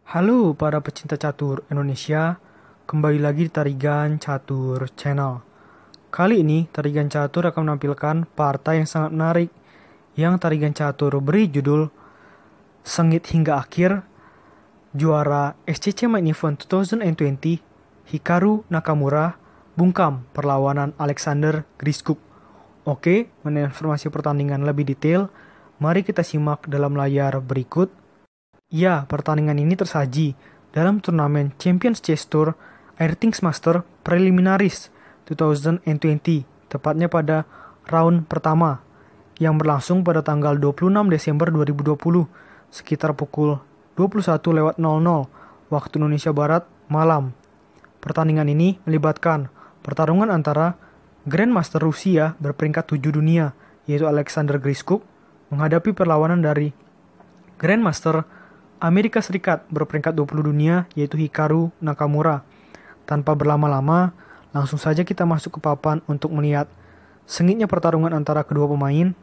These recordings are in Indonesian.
Halo para pecinta catur Indonesia, kembali lagi di Tarigan Catur Channel. Kali ini Tarigan Catur akan menampilkan partai yang sangat menarik yang Tarigan Catur beri judul Sengit Hingga Akhir. Juara SCC Main Event 2020 Hikaru Nakamura bungkam perlawanan Alexander Grischuk. Oke, mengenai informasi pertandingan lebih detail, mari kita simak dalam layar berikut. Ya, pertandingan ini tersaji dalam turnamen Champions Chess Tour Airthings Master Preliminaries 2020, tepatnya pada round pertama, yang berlangsung pada tanggal 26 Desember 2020, sekitar pukul 21.00 waktu Indonesia Barat malam. Pertandingan ini melibatkan pertarungan antara Grandmaster Rusia berperingkat 7 dunia, yaitu Alexander Grischuk, menghadapi perlawanan dari Grandmaster Amerika Serikat berperingkat 20 dunia, yaitu Hikaru Nakamura. Tanpa berlama-lama, langsung saja kita masuk ke papan untuk melihat sengitnya pertarungan antara kedua pemain.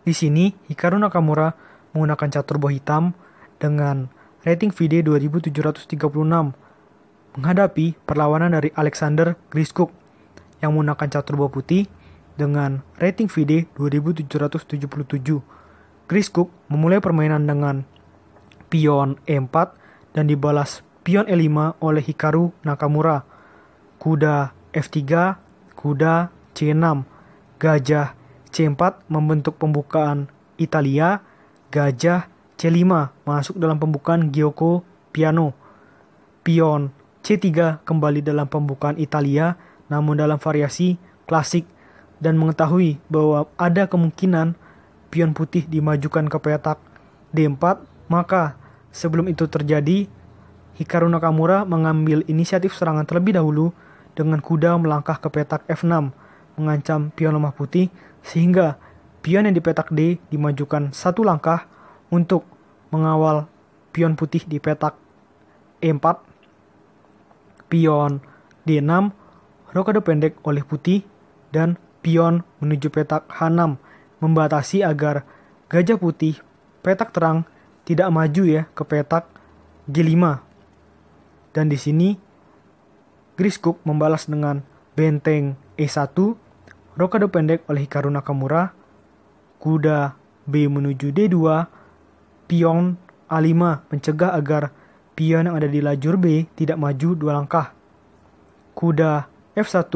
Di sini, Hikaru Nakamura menggunakan catur boh hitam dengan rating FIDE 2736 menghadapi perlawanan dari Alexander Grischuk yang menggunakan catur boh putih dengan rating FIDE 2777. Grischuk memulai permainan dengan pion E4 dan dibalas pion E5 oleh Hikaru Nakamura. Kuda F3, kuda C6, gajah C4 membentuk pembukaan Italia, gajah C5 masuk dalam pembukaan Giuoco Piano. Pion C3 kembali dalam pembukaan Italia, namun dalam variasi klasik, dan mengetahui bahwa ada kemungkinan pion putih dimajukan ke petak D4, maka sebelum itu terjadi, Hikaru Nakamura mengambil inisiatif serangan terlebih dahulu dengan kuda melangkah ke petak F6, mengancam pion lemah putih, sehingga pion yang di petak D dimajukan satu langkah untuk mengawal pion putih di petak E4. Pion D6, rokade pendek oleh putih, dan pion menuju petak H6, membatasi agar gajah putih petak terang tidak maju ya ke petak G5. Dan di sini Grischuk membalas dengan benteng E1, rokade pendek oleh Hikaru Nakamura, kuda B menuju D2, pion A5 mencegah agar pion yang ada di lajur B tidak maju dua langkah. Kuda F1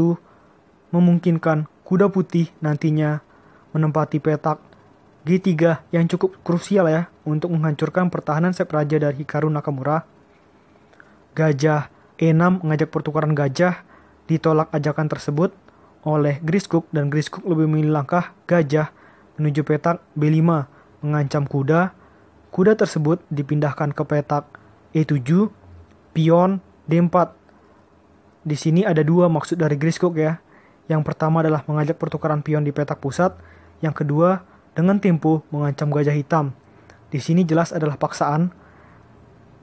memungkinkan kuda putih nantinya menempati petak G3 yang cukup krusial ya untuk menghancurkan pertahanan set raja dari Hikaru Nakamura. Gajah E6 mengajak pertukaran gajah, ditolak ajakan tersebut oleh Grischuk, dan Grischuk lebih memilih langkah gajah menuju petak B5 mengancam kuda. Kuda tersebut dipindahkan ke petak E7, pion D4. Di sini ada dua maksud dari Grischuk ya. Yang pertama adalah mengajak pertukaran pion di petak pusat. Yang kedua, dengan tempo mengancam gajah hitam. Di sini jelas adalah paksaan.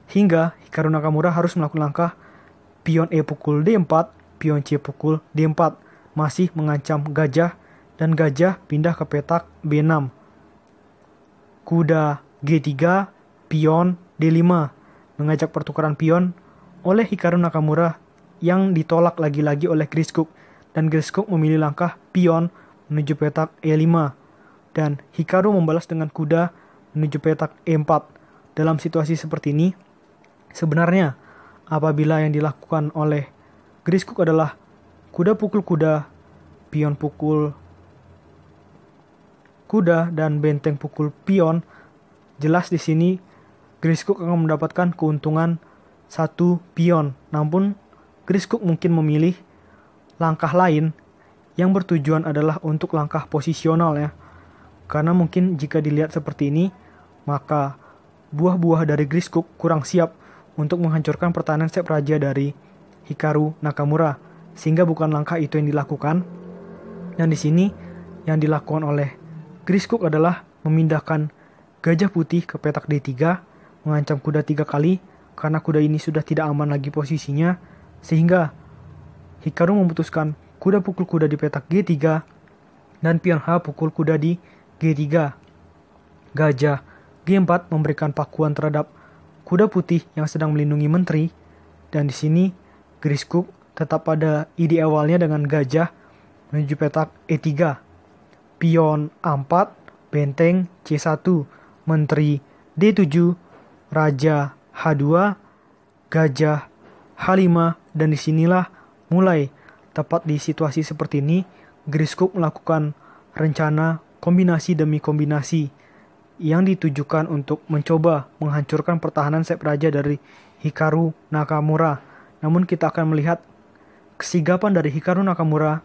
Hingga Hikaru Nakamura harus melakukan langkah pion E pukul D4, pion C pukul D4. Masih mengancam gajah, dan gajah pindah ke petak B6. Kuda G3, pion D5. Mengajak pertukaran pion oleh Hikaru Nakamura yang ditolak lagi-lagi oleh Grischuk. Dan Grischuk memilih langkah pion menuju petak E5, dan Hikaru membalas dengan kuda menuju petak E4. Dalam situasi seperti ini, sebenarnya apabila yang dilakukan oleh Grischuk adalah kuda pukul kuda, pion pukul kuda, dan benteng pukul pion, jelas di sini Grischuk akan mendapatkan keuntungan satu pion. Namun Grischuk mungkin memilih langkah lain yang bertujuan adalah untuk langkah posisional ya. Karena mungkin jika dilihat seperti ini, maka buah-buah dari Grischuk kurang siap untuk menghancurkan pertahanan set raja dari Hikaru Nakamura, sehingga bukan langkah itu yang dilakukan. Dan di sini yang dilakukan oleh Grischuk adalah memindahkan gajah putih ke petak D3, mengancam kuda 3 kali karena kuda ini sudah tidak aman lagi posisinya, sehingga Hikaru memutuskan kuda pukul kuda di petak G3 dan pion H pukul kuda di G3. Gajah G4 memberikan pakuan terhadap kuda putih yang sedang melindungi menteri. Dan di sini Griskuk tetap pada ide awalnya dengan gajah menuju petak E3. Pion A4, benteng C1, menteri D7, raja H2, gajah H5, dan disinilah mulai tepat di situasi seperti ini Griskuk melakukan rencana kombinasi demi kombinasi yang ditujukan untuk mencoba menghancurkan pertahanan sayap raja dari Hikaru Nakamura. Namun kita akan melihat kesigapan dari Hikaru Nakamura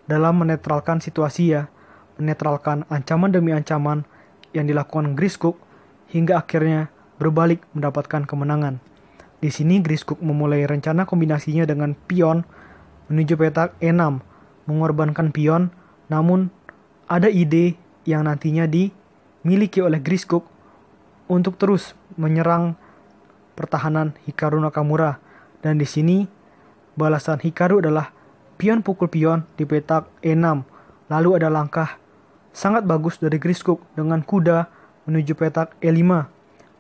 dalam menetralkan situasi ya, menetralkan ancaman demi ancaman yang dilakukan Griskuk hingga akhirnya berbalik mendapatkan kemenangan. Di sini Griskuk memulai rencana kombinasinya dengan pion menuju petak E6, mengorbankan pion, namun ada ide yang nantinya dimiliki oleh Griskuk untuk terus menyerang pertahanan Hikaru Nakamura. Dan di sini balasan Hikaru adalah pion pukul pion di petak E6. Lalu ada langkah sangat bagus dari Griskuk dengan kuda menuju petak E5,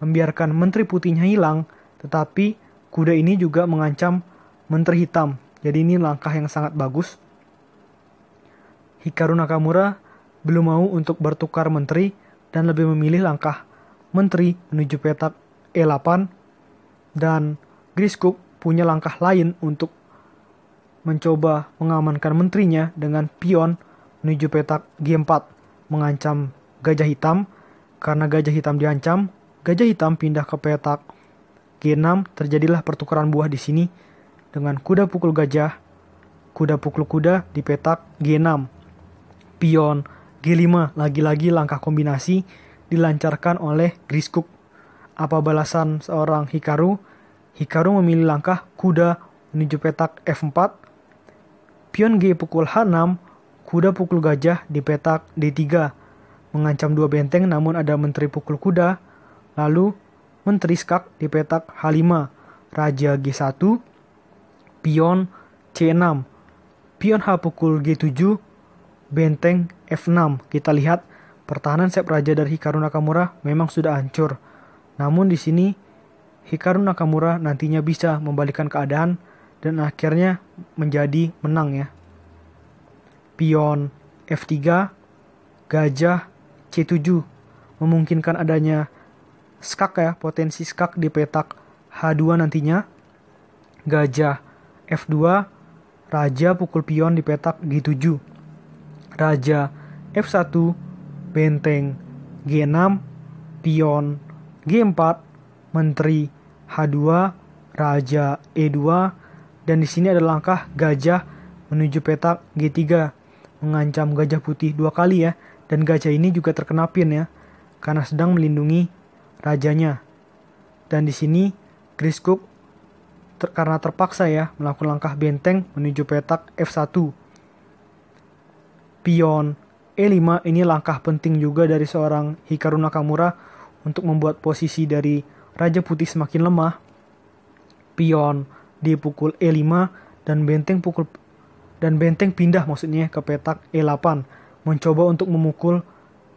membiarkan menteri putihnya hilang, tetapi kuda ini juga mengancam menteri hitam. Jadi ini langkah yang sangat bagus. Hikaru Nakamura belum mau untuk bertukar menteri dan lebih memilih langkah menteri menuju petak E8, dan Griskuk punya langkah lain untuk mencoba mengamankan menterinya dengan pion menuju petak G4, mengancam gajah hitam. Karena gajah hitam diancam, gajah hitam pindah ke petak G6. Terjadilah pertukaran buah di sini dengan kuda pukul gajah, kuda pukul kuda di petak G6. Pion G5, lagi-lagi langkah kombinasi dilancarkan oleh Griskuk. Apa balasan seorang Hikaru? Hikaru memilih langkah kuda menuju petak F4. Pion G pukul H6, kuda pukul gajah di petak D3. Mengancam dua benteng namun ada menteri pukul kuda. Lalu menteri skak di petak H5. Raja G1, pion C6. Pion H pukul G7, benteng F6. Kita lihat pertahanan sayap raja dari Hikaru Nakamura memang sudah hancur. Namun di sini Hikaru Nakamura nantinya bisa membalikkan keadaan dan akhirnya menjadi menang ya. Pion F3, gajah C7 memungkinkan adanya skak ya, potensi skak di petak H2 nantinya. Gajah F2, raja pukul pion di petak G7. Raja F1, benteng G6, pion G4, menteri H2, raja E2, dan di sini ada langkah gajah menuju petak G3, mengancam gajah putih dua kali ya, dan gajah ini juga terkena pin ya, karena sedang melindungi rajanya. Dan di sini Griskuk karena terpaksa ya melakukan langkah benteng menuju petak F1. Pion E5 ini langkah penting juga dari seorang Hikaru Nakamura untuk membuat posisi dari raja putih semakin lemah. Pion D pukul E5 dan benteng pindah maksudnya ke petak E8, mencoba untuk memukul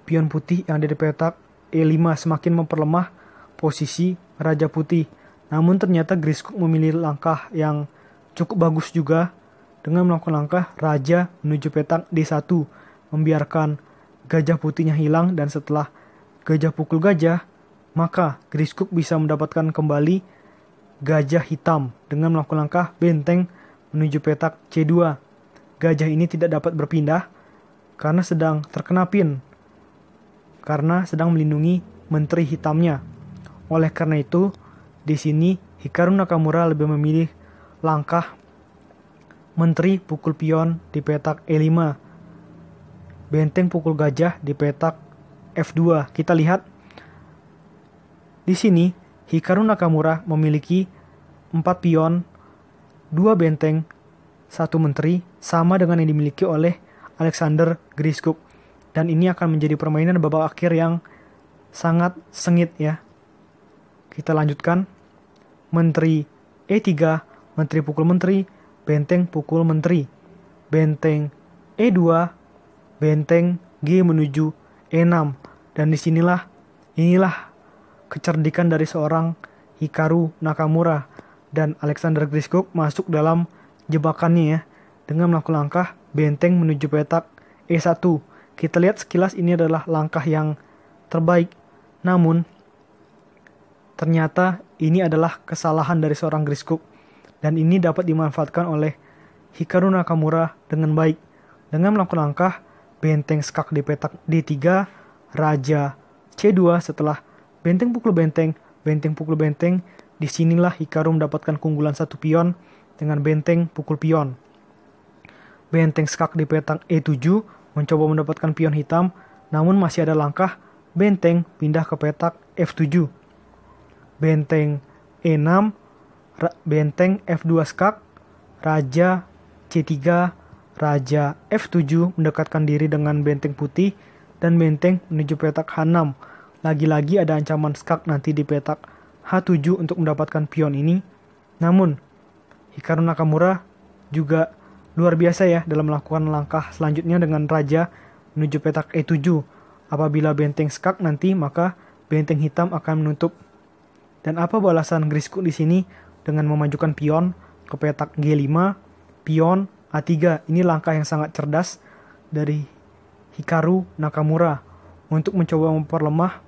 pion putih yang ada di petak E5, semakin memperlemah posisi raja putih. Namun ternyata Griskuk memilih langkah yang cukup bagus juga dengan melakukan langkah raja menuju petak D1, membiarkan gajah putihnya hilang, dan setelah gajah pukul gajah, maka Griskuk bisa mendapatkan kembali gajah hitam dengan melakukan langkah benteng menuju petak C2. Gajah ini tidak dapat berpindah karena sedang terkena pin, karena sedang melindungi menteri hitamnya. Oleh karena itu, di sini Hikaru Nakamura lebih memilih langkah menteri pukul pion di petak E5, benteng pukul gajah di petak F2. Kita lihat di sini Hikaru Nakamura memiliki 4 pion, 2 benteng, 1 menteri, sama dengan yang dimiliki oleh Alexander Griskuk. Dan ini akan menjadi permainan babak akhir yang sangat sengit ya. Kita lanjutkan. Menteri E3, menteri pukul menteri, benteng pukul menteri. Benteng E2, benteng G menuju E6. Dan inilah kecerdikan dari seorang Hikaru Nakamura dan Alexander Griskuk masuk dalam jebakannya ya, dengan melakukan langkah benteng menuju petak E1. Kita lihat sekilas ini adalah langkah yang terbaik, namun ternyata ini adalah kesalahan dari seorang Griskuk, dan ini dapat dimanfaatkan oleh Hikaru Nakamura dengan baik dengan melakukan langkah benteng skak di petak D3, raja C2 setelah benteng pukul benteng, benteng pukul benteng. Disinilah Hikaru mendapatkan keunggulan satu pion dengan benteng pukul pion. Benteng skak di petak E7 mencoba mendapatkan pion hitam, namun masih ada langkah benteng pindah ke petak F7. Benteng E6, benteng F2 skak, raja C3, raja F7 mendekatkan diri dengan benteng putih, dan benteng menuju petak H6. Lagi-lagi ada ancaman skak nanti di petak H7 untuk mendapatkan pion ini. Namun, Hikaru Nakamura juga luar biasa ya dalam melakukan langkah selanjutnya dengan raja menuju petak E7. Apabila benteng skak nanti, maka benteng hitam akan menutup. Dan apa balasan Griskuk di sini dengan memajukan pion ke petak G5, pion A3. Ini langkah yang sangat cerdas dari Hikaru Nakamura untuk mencoba memperlemah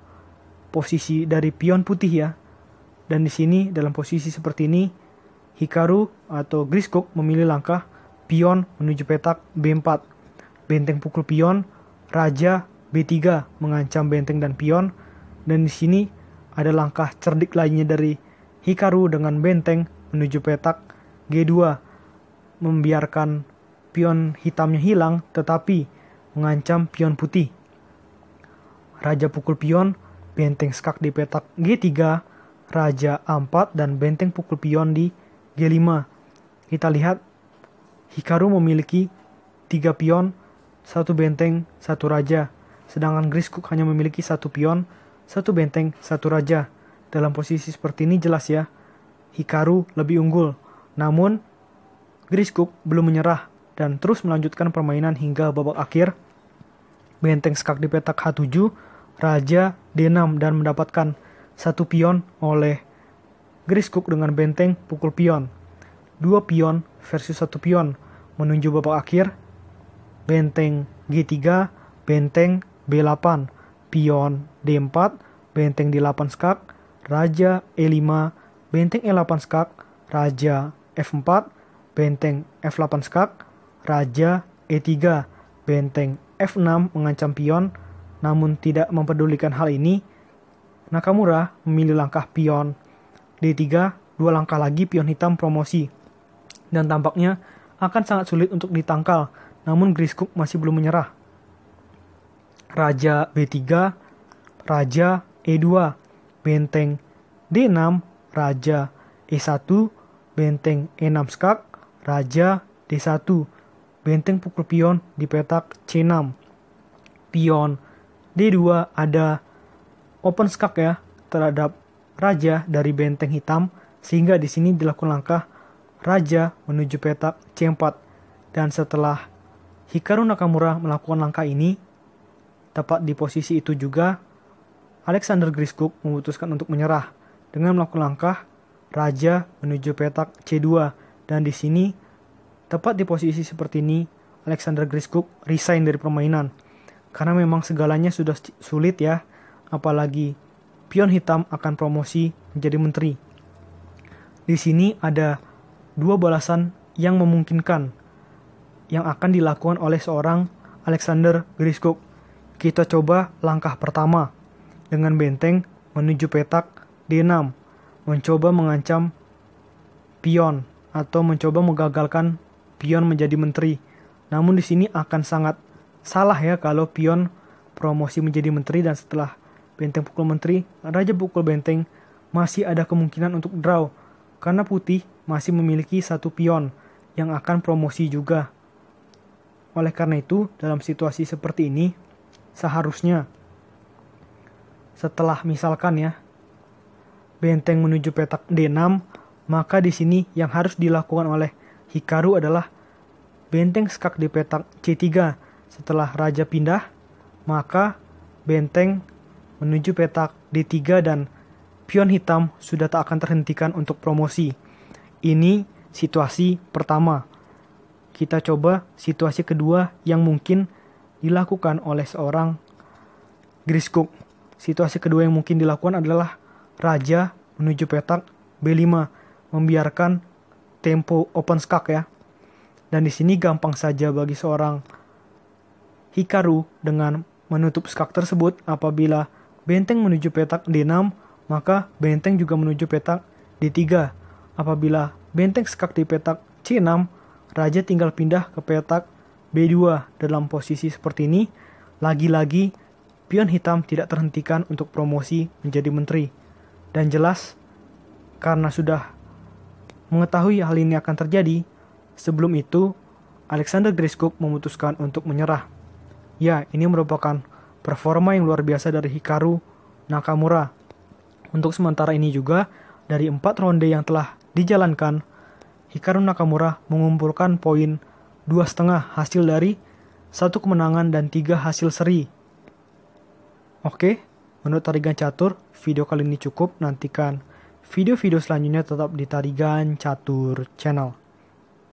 posisi dari pion putih ya. Dan di sini dalam posisi seperti ini, Hikaru atau Griskuk memilih langkah pion menuju petak B4. Benteng pukul pion, raja B3 mengancam benteng dan pion. Dan di sini ada langkah cerdik lainnya dari Hikaru dengan benteng menuju petak G2, membiarkan pion hitamnya hilang tetapi mengancam pion putih. Raja pukul pion, benteng skak di petak G3, raja A4 dan benteng pukul pion di G5. Kita lihat Hikaru memiliki 3 pion, 1 benteng, 1 raja. Sedangkan Griskuk hanya memiliki 1 pion, 1 benteng, 1 raja. Dalam posisi seperti ini jelas ya, Hikaru lebih unggul. Namun Griskuk belum menyerah dan terus melanjutkan permainan hingga babak akhir. Benteng skak di petak H7, raja D6 dan mendapatkan 1 pion oleh Griskuk dengan benteng pukul pion. 2 pion versus 1 pion menuju babak akhir. Benteng G3, benteng B8, pion D4, benteng D8 skak, raja E5, benteng E8 skak, raja F4, benteng F8 skak, raja E3, benteng F6 mengancam pion. Namun tidak mempedulikan hal ini, Nakamura memilih langkah pion D3, 2 langkah lagi pion hitam promosi. Dan tampaknya akan sangat sulit untuk ditangkal, namun Griskuk masih belum menyerah. Raja B3, raja E2, benteng D6, raja E1, benteng E6 skak, raja D1, benteng pukul pion di petak C6. Pion D2 ada open skak ya terhadap raja dari benteng hitam, sehingga di sini dilakukan langkah raja menuju petak C4. Dan setelah Hikaru Nakamura melakukan langkah ini, tepat di posisi itu juga Alexander Griskuk memutuskan untuk menyerah dengan melakukan langkah raja menuju petak C2. Dan di sini tepat di posisi seperti ini Alexander Griskuk resign dari permainan karena memang segalanya sudah sulit ya, apalagi pion hitam akan promosi menjadi menteri. Di sini ada 2 balasan yang memungkinkan yang akan dilakukan oleh seorang Alexander Griskuk. Kita coba langkah pertama dengan benteng menuju petak D6, mencoba mengancam pion atau mencoba menggagalkan pion menjadi menteri. Namun di sini akan sangat salah ya kalau pion promosi menjadi menteri dan setelah benteng pukul menteri, raja pukul benteng, masih ada kemungkinan untuk draw karena putih masih memiliki 1 pion yang akan promosi juga. Oleh karena itu, dalam situasi seperti ini, seharusnya setelah misalkan ya benteng menuju petak D6, maka di sini yang harus dilakukan oleh Hikaru adalah benteng skak di petak C3. Setelah raja pindah, maka benteng menuju petak D3 dan pion hitam sudah tak akan terhentikan untuk promosi. Ini situasi pertama. Kita coba situasi kedua yang mungkin dilakukan oleh seorang Griskuk. Situasi kedua yang mungkin dilakukan adalah raja menuju petak B5, membiarkan tempo open skak ya. Dan di sini gampang saja bagi seorang Hikaru dengan menutup skak tersebut. Apabila benteng menuju petak D6, maka benteng juga menuju petak D3. Apabila benteng skak di petak C6, raja tinggal pindah ke petak B2. Dalam posisi seperti ini, lagi-lagi pion hitam tidak terhentikan untuk promosi menjadi menteri. Dan jelas, karena sudah mengetahui hal ini akan terjadi, sebelum itu Alexander Griskuk memutuskan untuk menyerah. Ya, ini merupakan performa yang luar biasa dari Hikaru Nakamura. Untuk sementara ini juga, dari 4 ronde yang telah dijalankan, Hikaru Nakamura mengumpulkan poin 2,5 hasil dari 1 kemenangan dan 3 hasil seri. Oke, menurut Tarigan Catur, video kali ini cukup. Nantikan video-video selanjutnya tetap di Tarigan Catur Channel.